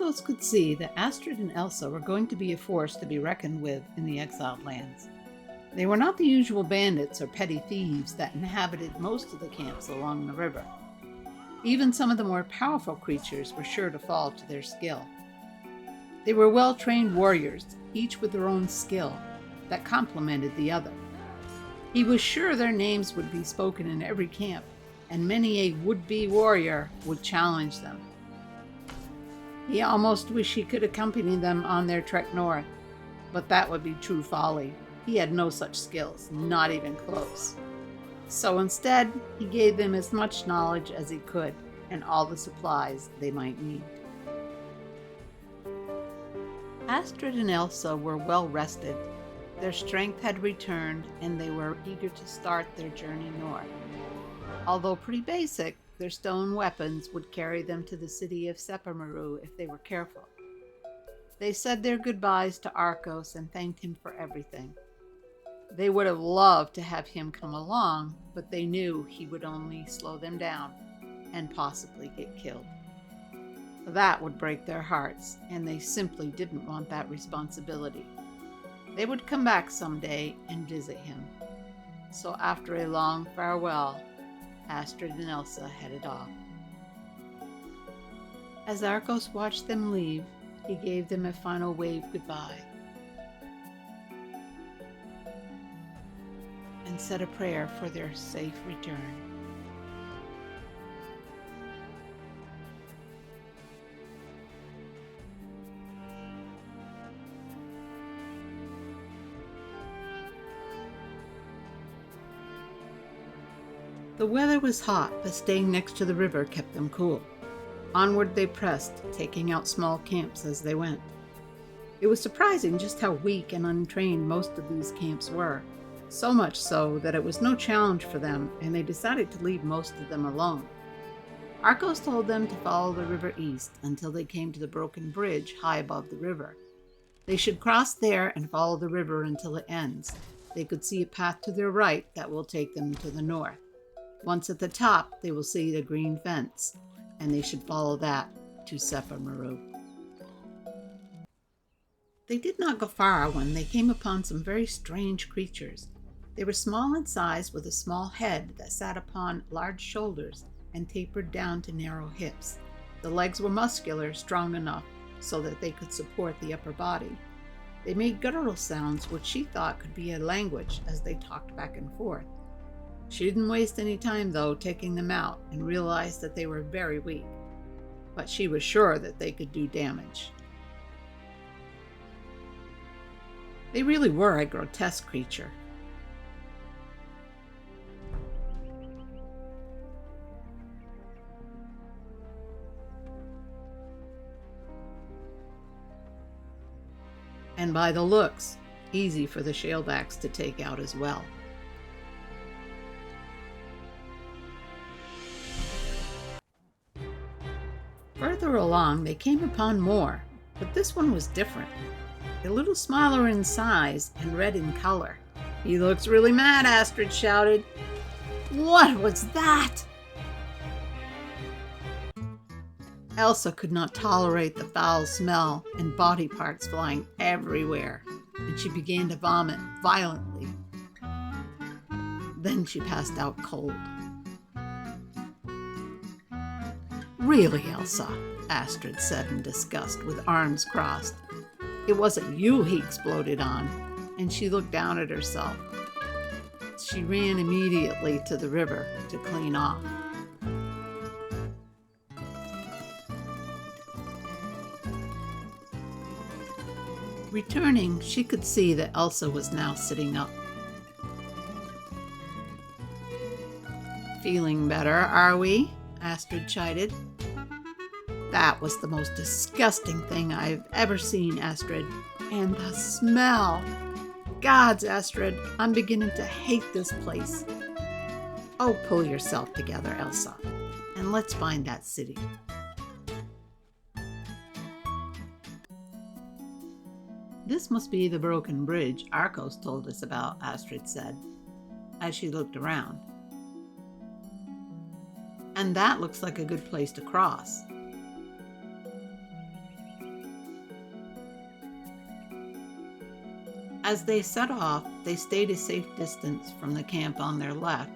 Arcos could see that Astrid and Elsa were going to be a force to be reckoned with in the Exiled Lands. They were not the usual bandits or petty thieves that inhabited most of the camps along the river. Even some of the more powerful creatures were sure to fall to their skill. They were well-trained warriors, each with their own skill, that complemented the other. He was sure their names would be spoken in every camp, and many a would-be warrior would challenge them. He almost wished he could accompany them on their trek north, but that would be true folly. He had no such skills, not even close. So instead, he gave them as much knowledge as he could, and all the supplies they might need. Astrid and Elsa were well rested. Their strength had returned, and they were eager to start their journey north. Although pretty basic, their stone weapons would carry them to the city of Sepermeru if they were careful. They said their goodbyes to Arcos and thanked him for everything. They would have loved to have him come along, but they knew he would only slow them down and possibly get killed. That would break their hearts, and they simply didn't want that responsibility. They would come back someday and visit him. So after a long farewell, Astrid and Elsa headed off. As Arcos watched them leave, he gave them a final wave goodbye and said a prayer for their safe return. The weather was hot, but staying next to the river kept them cool. Onward they pressed, taking out small camps as they went. It was surprising just how weak and untrained most of these camps were, so much so that it was no challenge for them, and they decided to leave most of them alone. Arcos told them to follow the river east until they came to the broken bridge high above the river. They should cross there and follow the river until it ends. They could see a path to their right that will take them to the north. Once at the top, they will see the green fence, and they should follow that to Sepermeru. They did not go far when they came upon some very strange creatures. They were small in size, with a small head that sat upon large shoulders and tapered down to narrow hips. The legs were muscular, strong enough so that they could support the upper body. They made guttural sounds, which she thought could be a language, as they talked back and forth. She didn't waste any time, though, taking them out, and realized that they were very weak. But she was sure that they could do damage. They really were a grotesque creature. And by the looks, easy for the Shieldbacks to take out as well. Further along, they came upon more, but this one was different. A little smaller in size and red in color. "He looks really mad," Astrid shouted. "What was that?" Elsa could not tolerate the foul smell and body parts flying everywhere, and she began to vomit violently. Then she passed out cold. "Really, Elsa," Astrid said in disgust, with arms crossed. "It wasn't you he exploded on," and she looked down at herself. She ran immediately to the river to clean off. Returning, she could see that Elsa was now sitting up. "Feeling better, are we?" Astrid chided. "That was the most disgusting thing I've ever seen, Astrid. And the smell! Gods, Astrid, I'm beginning to hate this place." "Oh, pull yourself together, Elsa, and let's find that city." "This must be the broken bridge Arcos told us about," Astrid said, as she looked around. "And that looks like a good place to cross." As they set off, they stayed a safe distance from the camp on their left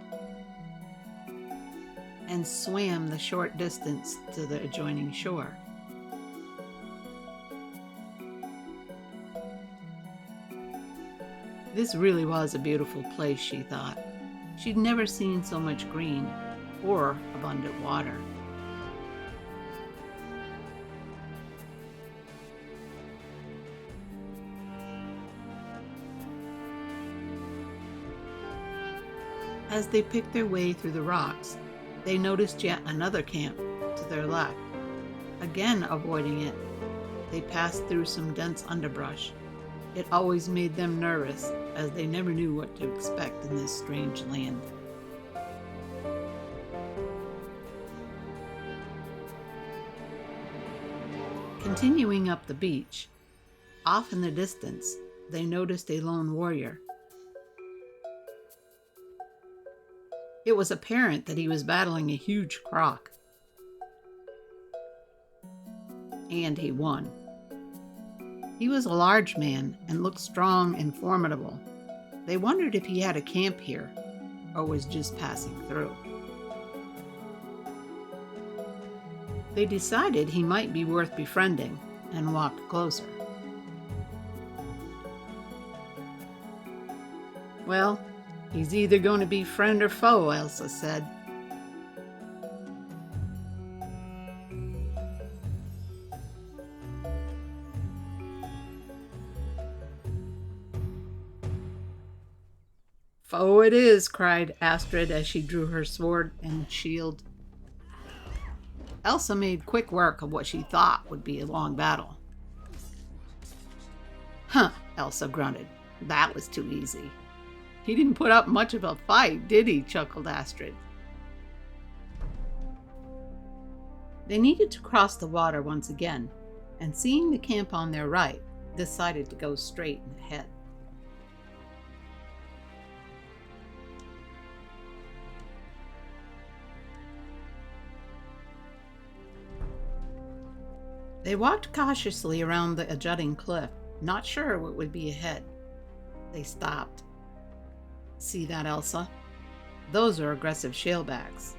and swam the short distance to the adjoining shore. This really was a beautiful place, she thought. She'd never seen so much green or abundant water. As they picked their way through the rocks, they noticed yet another camp to their left. Again avoiding it, they passed through some dense underbrush. It always made them nervous, as they never knew what to expect in this strange land. Continuing up the beach, off in the distance, they noticed a lone warrior. It was apparent that he was battling a huge croc. And he won. He was a large man and looked strong and formidable. They wondered if he had a camp here or was just passing through. They decided he might be worth befriending and walked closer. Well, he's either going to be friend or foe, Elsa said. Foe it is, cried Astrid as she drew her sword and shield. Elsa made quick work of what she thought would be a long battle. Huh, Elsa grunted. That was too easy. He didn't put up much of a fight, did he? Chuckled Astrid. They needed to cross the water once again, and seeing the camp on their right, decided to go straight ahead. They walked cautiously around the jutting cliff, not sure what would be ahead. They stopped. See that, Elsa? Those are aggressive shellbacks.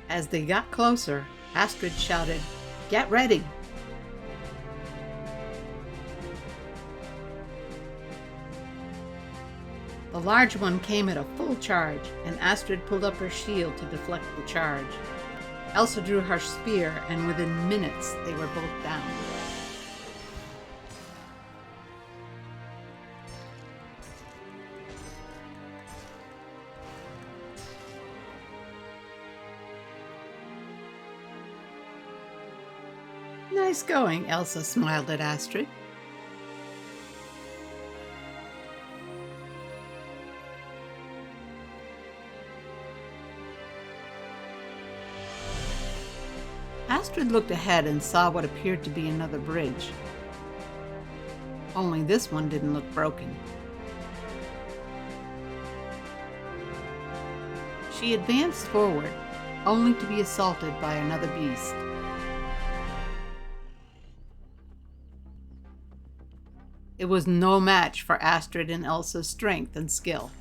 As they got closer, Astrid shouted, "Get ready!" The large one came at a full charge, and Astrid pulled up her shield to deflect the charge. Elsa drew her spear, and within minutes they were both down. Nice going, Elsa smiled at Astrid. Astrid looked ahead and saw what appeared to be another bridge. Only this one didn't look broken. She advanced forward, only to be assaulted by another beast. It was no match for Astrid and Elsa's strength and skill.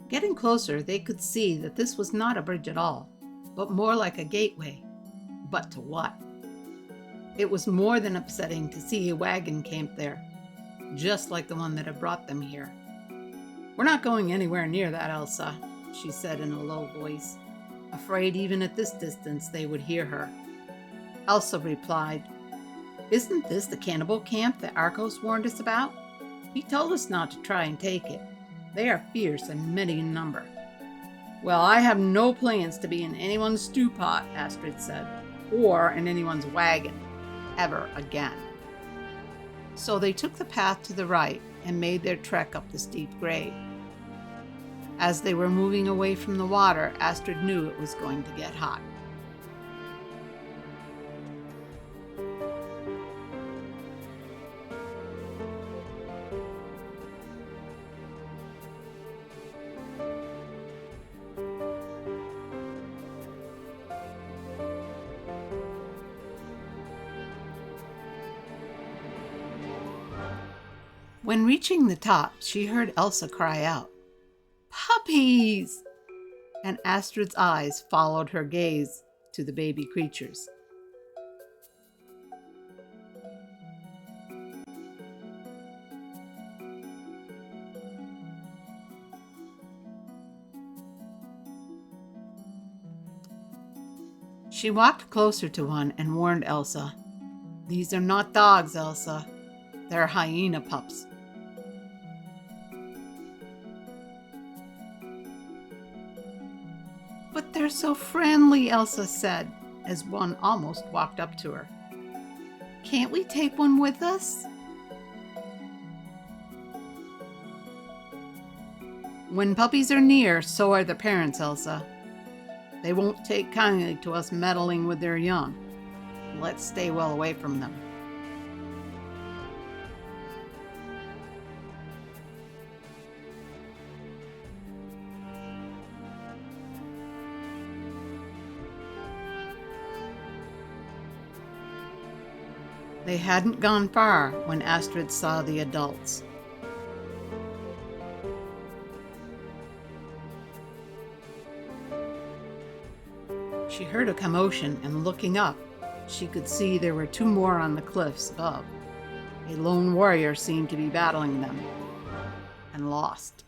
Getting closer, they could see that this was not a bridge at all, but more like a gateway. But to what? It was more than upsetting to see a wagon camped there, just like the one that had brought them here. "We're not going anywhere near that, Elsa," she said in a low voice, afraid even at this distance they would hear her. Elsa replied, "Isn't this the cannibal camp that Arcos warned us about? He told us not to try and take it. They are fierce and many in number." Well, I have no plans to be in anyone's stew pot, Astrid said, or in anyone's wagon, ever again. So they took the path to the right and made their trek up the steep grade. As they were moving away from the water, Astrid knew it was going to get hot. When reaching the top, she heard Elsa cry out, "Puppies!" And Astrid's eyes followed her gaze to the baby creatures. She walked closer to one and warned Elsa, "These are not dogs, Elsa. They're hyena pups." "But they're so friendly," Elsa said, as one almost walked up to her. "Can't we take one with us?" "When puppies are near, so are the parents, Elsa. They won't take kindly to us meddling with their young. Let's stay well away from them." They hadn't gone far when Astrid saw the adults. She heard a commotion, and looking up, she could see there were two more on the cliffs above. A lone warrior seemed to be battling them, and lost.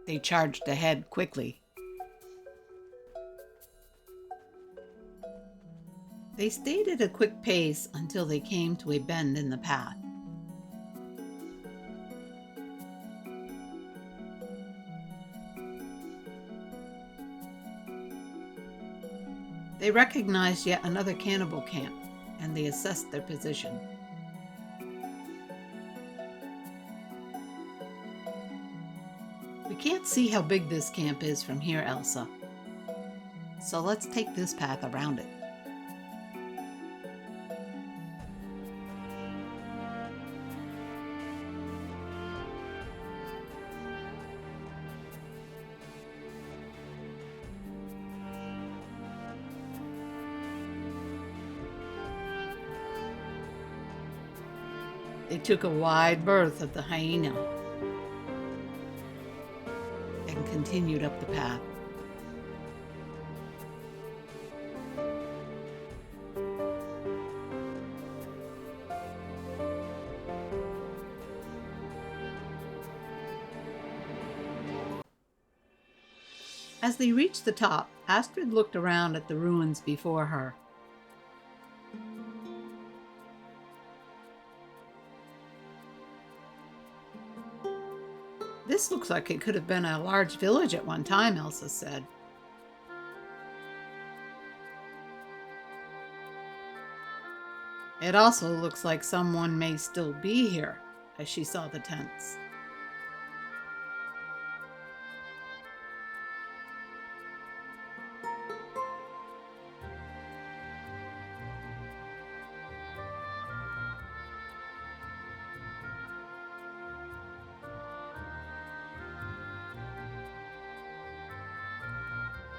They charged ahead quickly. They stayed at a quick pace until they came to a bend in the path. They recognized yet another cannibal camp, and they assessed their position. "We can't see how big this camp is from here, Elsa. So let's take this path around it." They took a wide berth of the hyena and continued up the path. As they reached the top, Astrid looked around at the ruins before her. "This looks like it could have been a large village at one time," Elsa said. "It also looks like someone may still be here," as she saw the tents.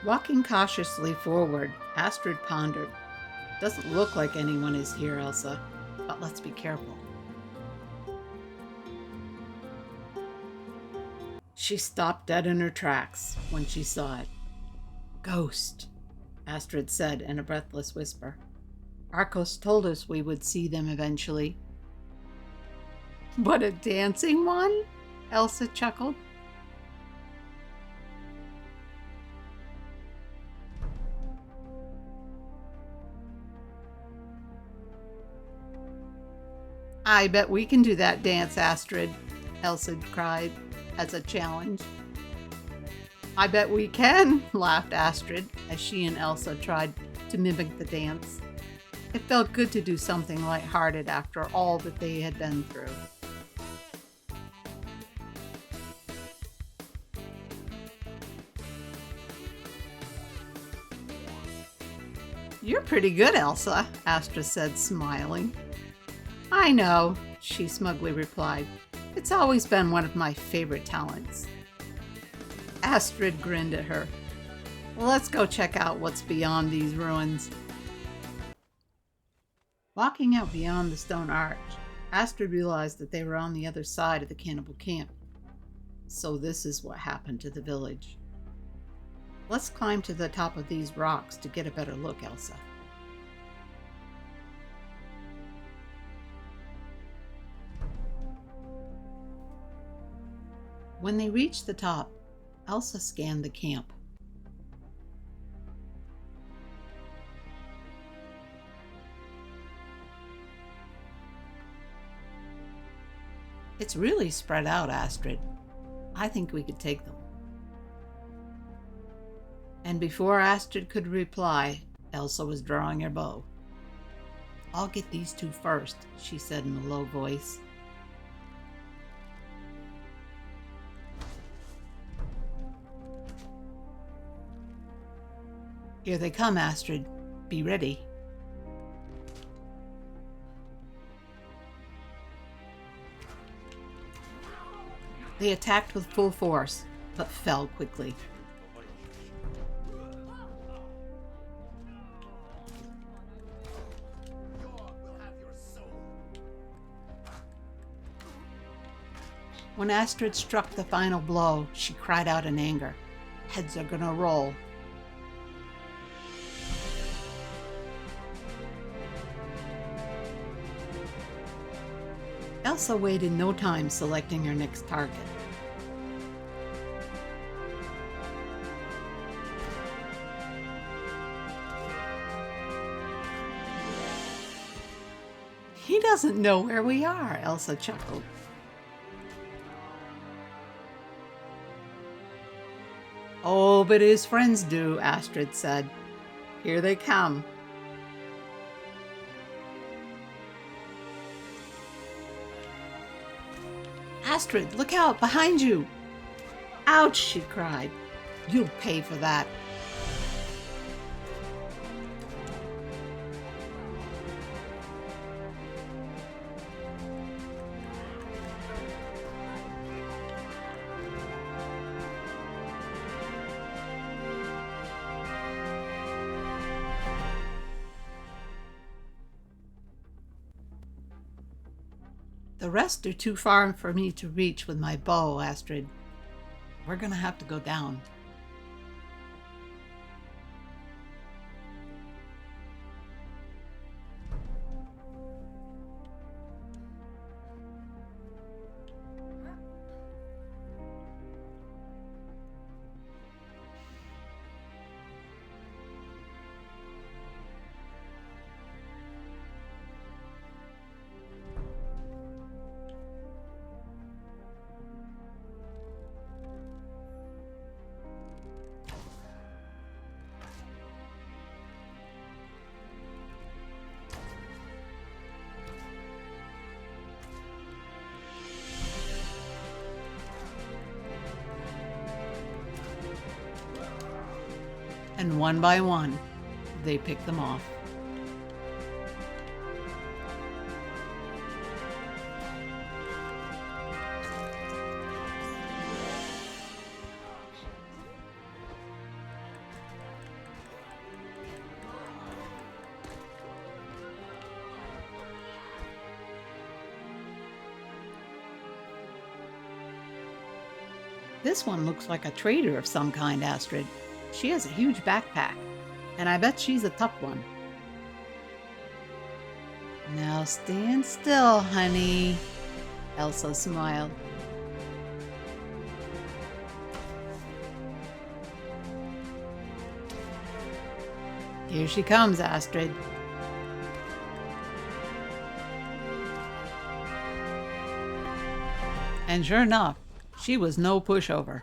Walking cautiously forward, Astrid pondered. "Doesn't look like anyone is here, Elsa, but let's be careful." She stopped dead in her tracks when she saw it. "Ghost," Astrid said in a breathless whisper. "Arcos told us we would see them eventually." "But a dancing one?" Elsa chuckled. I bet we can do that dance, Astrid, Elsa cried as a challenge. I bet we can, laughed Astrid as she and Elsa tried to mimic the dance. It felt good to do something lighthearted after all that they had been through. You're pretty good, Elsa, Astrid said, smiling. I know, she smugly replied. It's always been one of my favorite talents. Astrid grinned at her. Well, let's go check out what's beyond these ruins. Walking out beyond the stone arch, Astrid realized that they were on the other side of the cannibal camp. So this is what happened to the village. Let's climb to the top of these rocks to get a better look, Elsa. When they reached the top, Elsa scanned the camp. It's really spread out, Astrid. I think we could take them. And before Astrid could reply, Elsa was drawing her bow. I'll get these two first, she said in a low voice. Here they come, Astrid. Be ready. They attacked with full force, but fell quickly. When Astrid struck the final blow, she cried out in anger. Heads are gonna roll. Elsa waited no time selecting her next target. He doesn't know where we are, Elsa chuckled. Oh, but his friends do, Astrid said. Here they come. Astrid, look out, behind you! Ouch, she cried. You'll pay for that. The rest are too far for me to reach with my bow, Astrid. We're gonna have to go down. And one by one, they picked them off. This one looks like a trader of some kind, Astrid. She has a huge backpack, and I bet she's a tough one. Now stand still, honey, Elsa smiled. Here she comes, Astrid. And sure enough, she was no pushover.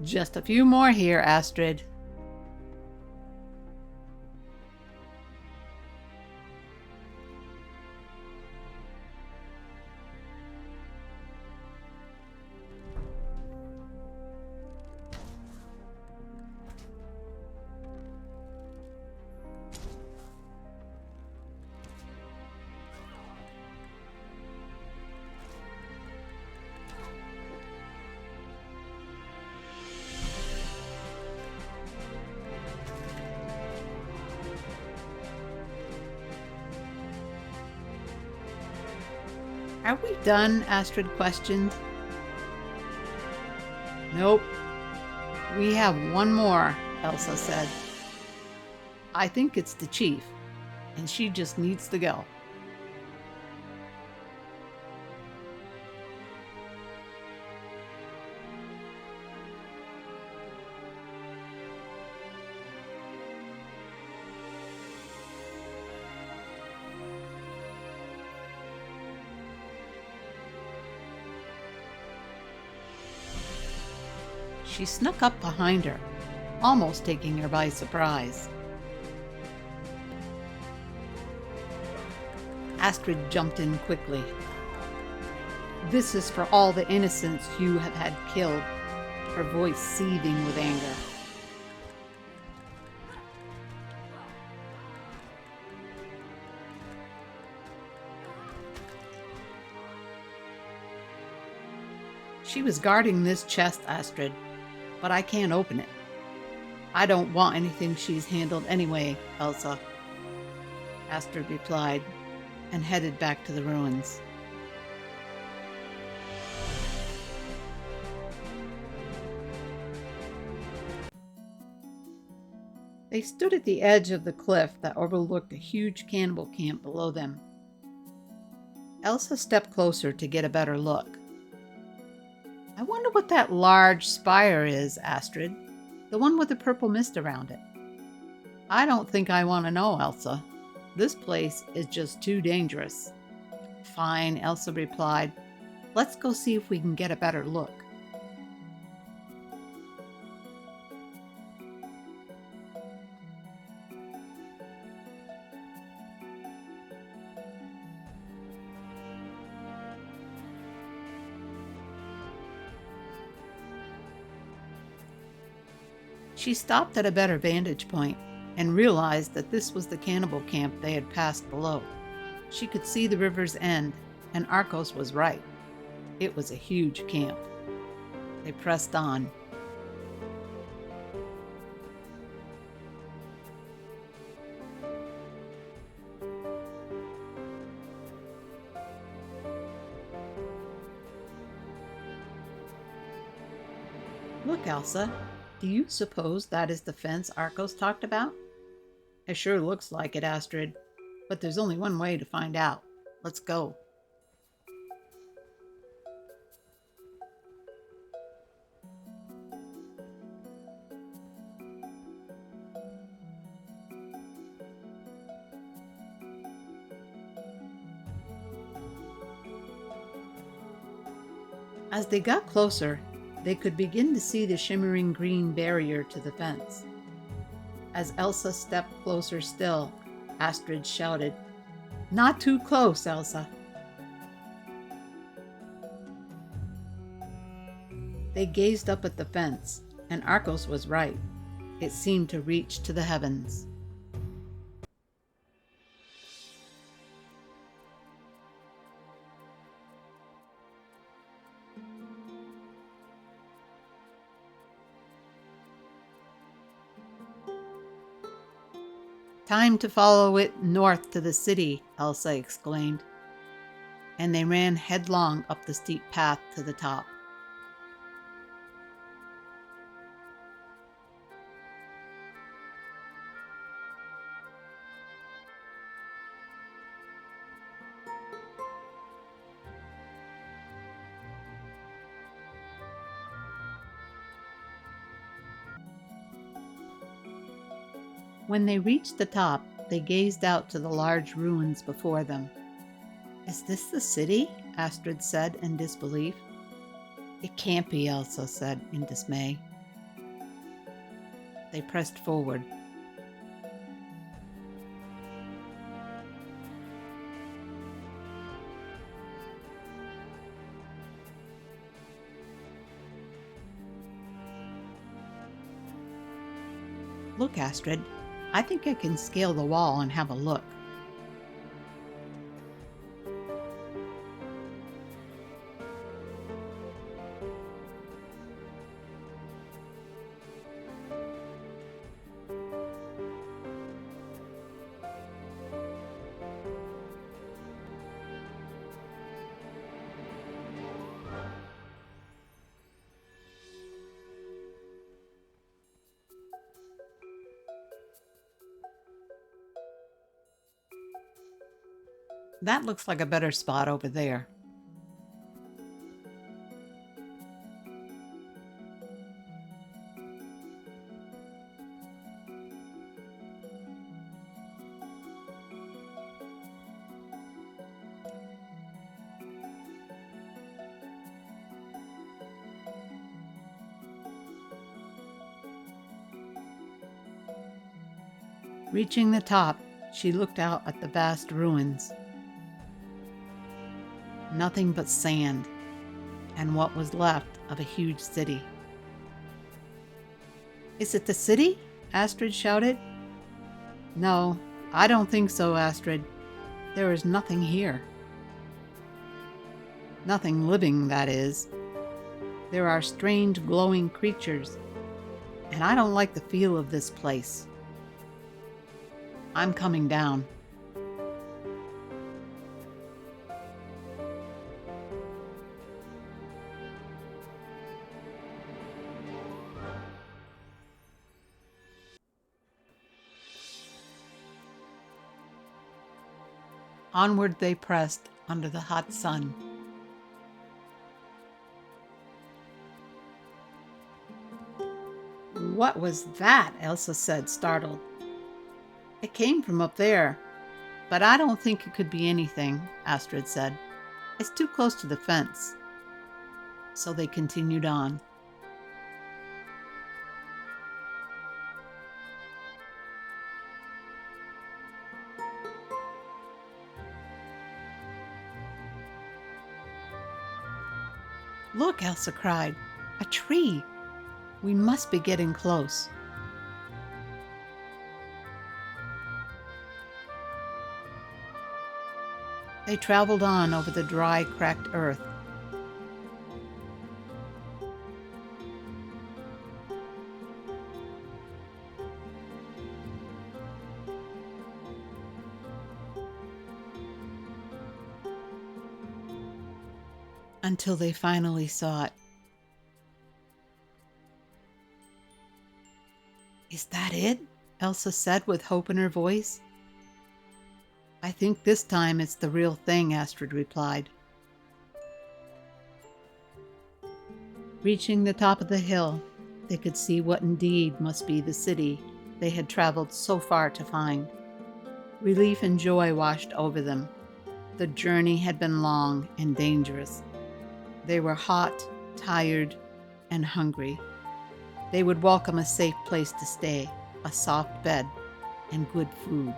Just a few more here, Astrid. Are we done? Astrid questioned. Nope. We have one more, Elsa said. I think it's the chief, and she just needs to go. She snuck up behind her, almost taking her by surprise. Astrid jumped in quickly. This is for all the innocents you have had killed, her voice seething with anger. She was guarding this chest, Astrid, but I can't open it. I don't want anything she's handled anyway, Elsa, Astrid replied, and headed back to the ruins. They stood at the edge of the cliff that overlooked a huge cannibal camp below them. Elsa stepped closer to get a better look. I wonder what that large spire is, Astrid. The one with the purple mist around it. I don't think I want to know, Elsa. This place is just too dangerous. Fine, Elsa replied. Let's go see if we can get a better look. She stopped at a better vantage point and realized that this was the cannibal camp they had passed below. She could see the river's end, and Arcos was right. It was a huge camp. They pressed on. Look, Elsa. Do you suppose that is the fence Arcos talked about? It sure looks like it, Astrid. But there's only one way to find out. Let's go. As they got closer, they could begin to see the shimmering green barrier to the fence. As Elsa stepped closer still, Astrid shouted, "Not too close, Elsa." They gazed up at the fence, and Arcos was right. It seemed to reach to the heavens. "Time to follow it north to the city," Elsa exclaimed, and they ran headlong up the steep path to the top. When they reached the top, they gazed out to the large ruins before them. "Is this the city?" Astrid said in disbelief. "It can't be," Elsa said in dismay. They pressed forward. "Look, Astrid, I think I can scale the wall and have a look." "That looks like a better spot over there." Reaching the top, she looked out at the vast ruins. Nothing but sand, and what was left of a huge city. "Is it the city?" Astrid shouted. "No, I don't think so, Astrid. There is nothing here. Nothing living, that is. There are strange glowing creatures, and I don't like the feel of this place. I'm coming down." Onward they pressed under the hot sun. "What was that?" Elsa said, startled. "It came from up there, but I don't think it could be anything," Astrid said. "It's too close to the fence." So they continued on. "Look," Elsa cried. "A tree! We must be getting close." They traveled on over the dry, cracked earth. Until they finally saw it. "Is that it?" Elsa said with hope in her voice. "I think this time it's the real thing," Astrid replied. Reaching the top of the hill, they could see what indeed must be the city they had traveled so far to find. Relief and joy washed over them. The journey had been long and dangerous. They were hot, tired, and hungry. They would welcome a safe place to stay, a soft bed, and good food.